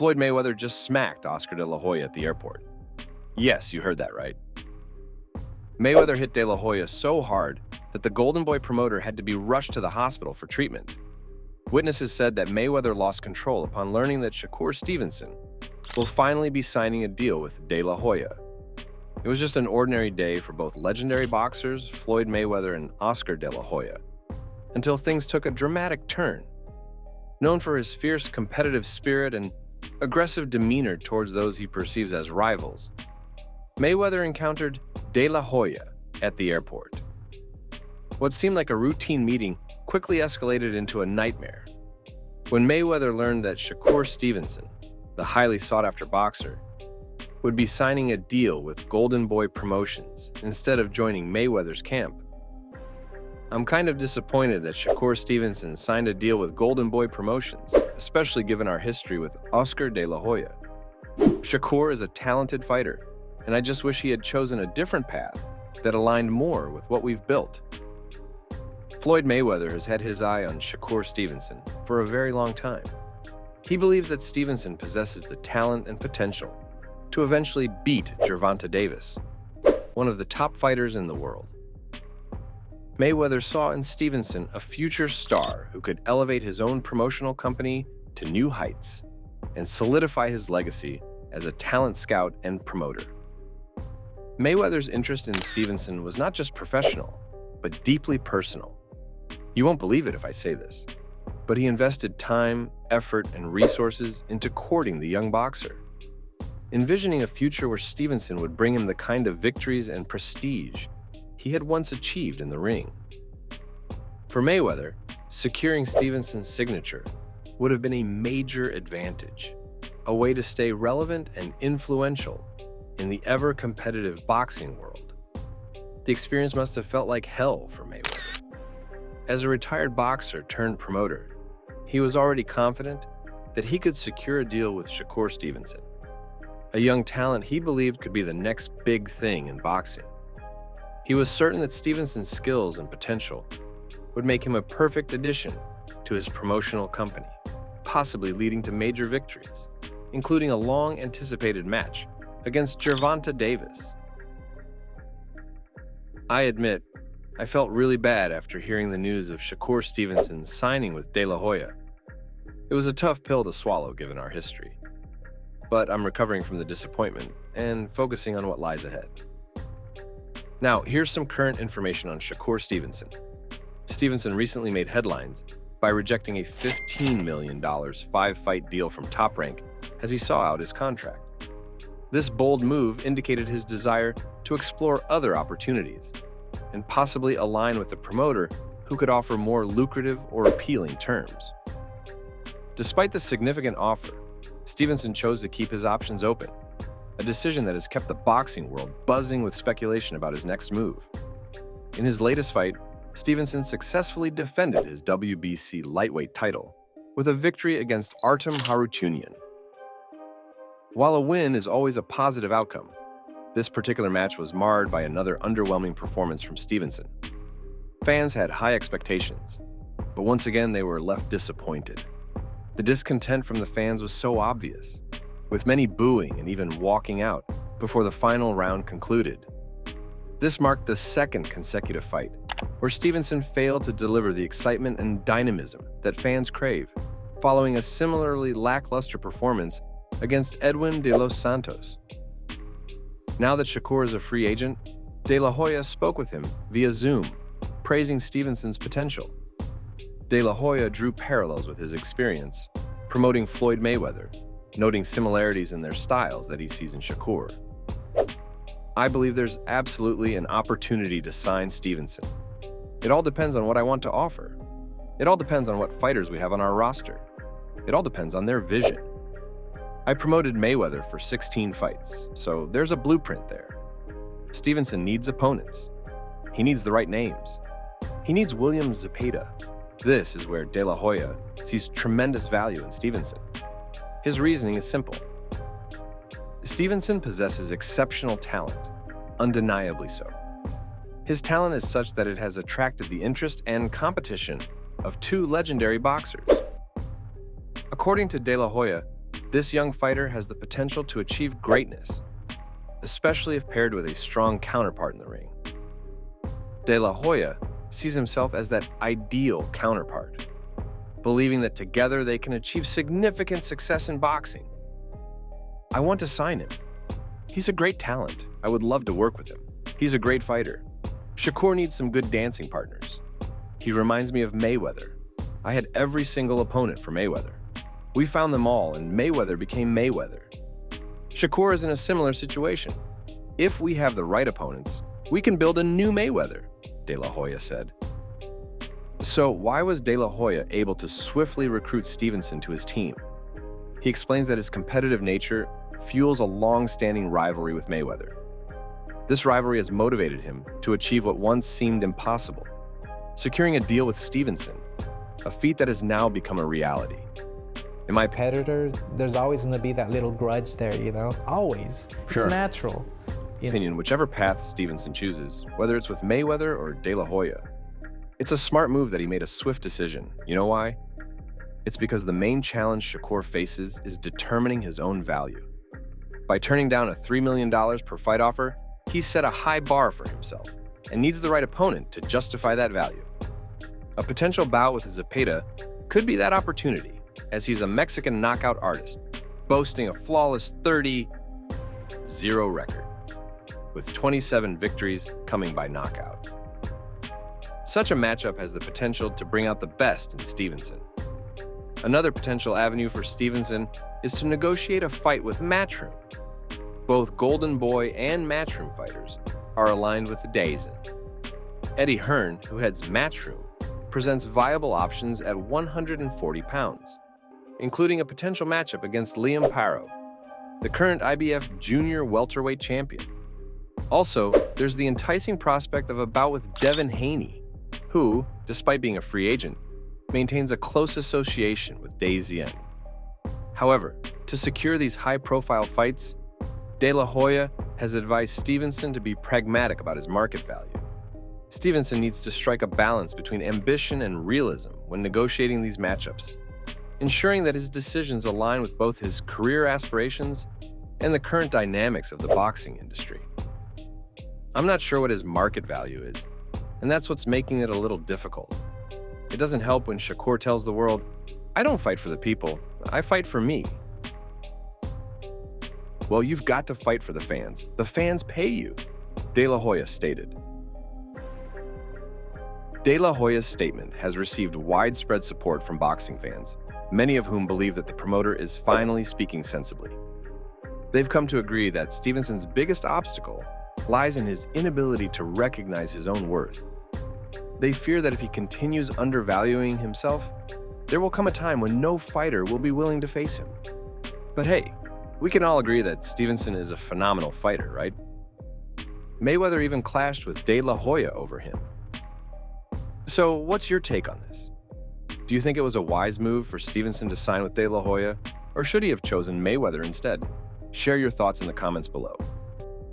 Floyd Mayweather just smacked Oscar De La Hoya at the airport. Yes, you heard that right. Mayweather hit De La Hoya so hard that the Golden Boy promoter had to be rushed to the hospital for treatment. Witnesses said that Mayweather lost control upon learning that Shakur Stevenson will finally be signing a deal with De La Hoya. It was just an ordinary day for both legendary boxers Floyd Mayweather and Oscar De La Hoya, until things took a dramatic turn. Known for his fierce competitive spirit and aggressive demeanor towards those he perceives as rivals, Mayweather encountered De La Hoya at the airport. What seemed like a routine meeting quickly escalated into a nightmare. When Mayweather learned that Shakur Stevenson, the highly sought-after boxer, would be signing a deal with Golden Boy Promotions instead of joining Mayweather's camp. I'm kind of disappointed that Shakur Stevenson signed a deal with Golden Boy Promotions, especially given our history with Oscar De La Hoya. Shakur is a talented fighter, and I just wish he had chosen a different path that aligned more with what we've built. Floyd Mayweather has had his eye on Shakur Stevenson for a very long time. He believes that Stevenson possesses the talent and potential to eventually beat Gervonta Davis, one of the top fighters in the world. Mayweather saw in Stevenson a future star who could elevate his own promotional company to new heights and solidify his legacy as a talent scout and promoter. Mayweather's interest in Stevenson was not just professional, but deeply personal. You won't believe it if I say this, but he invested time, effort, and resources into courting the young boxer, envisioning a future where Stevenson would bring him the kind of victories and prestige he had once achieved in the ring. For Mayweather, securing Stevenson's signature would have been a major advantage, a way to stay relevant and influential in the ever-competitive boxing world. The experience must have felt like hell for Mayweather. As a retired boxer turned promoter, he was already confident that he could secure a deal with Shakur Stevenson, a young talent he believed could be the next big thing in boxing. He was certain that Stevenson's skills and potential would make him a perfect addition to his promotional company, possibly leading to major victories, including a long-anticipated match against Gervonta Davis. I admit, I felt really bad after hearing the news of Shakur Stevenson signing with De La Hoya. It was a tough pill to swallow given our history, but I'm recovering from the disappointment and focusing on what lies ahead. Now, here's some current information on Shakur Stevenson. Stevenson recently made headlines by rejecting a $15 million 5-fight deal from Top Rank as he saw out his contract. This bold move indicated his desire to explore other opportunities and possibly align with a promoter who could offer more lucrative or appealing terms. Despite the significant offer, Stevenson chose to keep his options open, a decision that has kept the boxing world buzzing with speculation about his next move. In his latest fight, Stevenson successfully defended his WBC lightweight title with a victory against Artem Harutyunyan. While a win is always a positive outcome, this particular match was marred by another underwhelming performance from Stevenson. Fans had high expectations, but once again they were left disappointed. The discontent from the fans was so obvious, with many booing and even walking out before the final round concluded. This marked the second consecutive fight where Stevenson failed to deliver the excitement and dynamism that fans crave, following a similarly lackluster performance against Edwin de los Santos. Now that Shakur is a free agent, De La Hoya spoke with him via Zoom, praising Stevenson's potential. De La Hoya drew parallels with his experience, promoting Floyd Mayweather, noting similarities in their styles that he sees in Shakur. I believe there's absolutely an opportunity to sign Stevenson. It all depends on what I want to offer. It all depends on what fighters we have on our roster. It all depends on their vision. I promoted Mayweather for 16 fights, so there's a blueprint there. Stevenson needs opponents. He needs the right names. He needs William Zepeda. This is where De La Hoya sees tremendous value in Stevenson. His reasoning is simple. Stevenson possesses exceptional talent, undeniably so. His talent is such that it has attracted the interest and competition of two legendary boxers. According to De La Hoya, This young fighter has the potential to achieve greatness, especially if paired with a strong counterpart in the ring. De La Hoya sees himself as that ideal counterpart, believing that together they can achieve significant success in boxing. I want to sign him. He's a great talent. I would love to work with him. He's a great fighter. Shakur needs some good dancing partners. He reminds me of Mayweather. I had every single opponent for Mayweather. We found them all, and Mayweather became Mayweather. Shakur is in a similar situation. If we have the right opponents, we can build a new Mayweather, De La Hoya said. So why was De La Hoya able to swiftly recruit Stevenson to his team? He explains that his competitive nature fuels a long-standing rivalry with Mayweather. This rivalry has motivated him to achieve what once seemed impossible, securing a deal with Stevenson, a feat that has now become a reality. In my competitor, there's always going to be that little grudge there, always. Sure. It's natural. Opinion, whichever path Stevenson chooses, whether it's with Mayweather or De La Hoya, it's a smart move that he made a swift decision. You know why? It's because the main challenge Shakur faces is determining his own value. By turning down a $3 million per fight offer, he's set a high bar for himself and needs the right opponent to justify that value. A potential bout with Zepeda could be that opportunity, as he's a Mexican knockout artist, boasting a flawless 30-0 record, with 27 victories coming by knockout. Such a matchup has the potential to bring out the best in Stevenson. Another potential avenue for Stevenson is to negotiate a fight with Matchroom. Both Golden Boy and Matchroom fighters are aligned with the DAZN. Eddie Hearn, who heads Matchroom, presents viable options at 140 pounds, including a potential matchup against Liam Paro, the current IBF junior welterweight champion. Also, there's the enticing prospect of a bout with Devin Haney, who, despite being a free agent, maintains a close association with DAZN. However, to secure these high-profile fights, De La Hoya has advised Stevenson to be pragmatic about his market value. Stevenson needs to strike a balance between ambition and realism when negotiating these matchups, ensuring that his decisions align with both his career aspirations and the current dynamics of the boxing industry. I'm not sure what his market value is, and that's what's making it a little difficult. It doesn't help when Shakur tells the world, "I don't fight for the people, I fight for me." Well, you've got to fight for the fans. The fans pay you, De La Hoya stated. De La Hoya's statement has received widespread support from boxing fans, many of whom believe that the promoter is finally speaking sensibly. They've come to agree that Stevenson's biggest obstacle lies in his inability to recognize his own worth. They fear that if he continues undervaluing himself, there will come a time when no fighter will be willing to face him. But hey, we can all agree that Stevenson is a phenomenal fighter, right? Mayweather even clashed with De La Hoya over him. So what's your take on this? Do you think it was a wise move for Stevenson to sign with De La Hoya, or should he have chosen Mayweather instead? Share your thoughts in the comments below.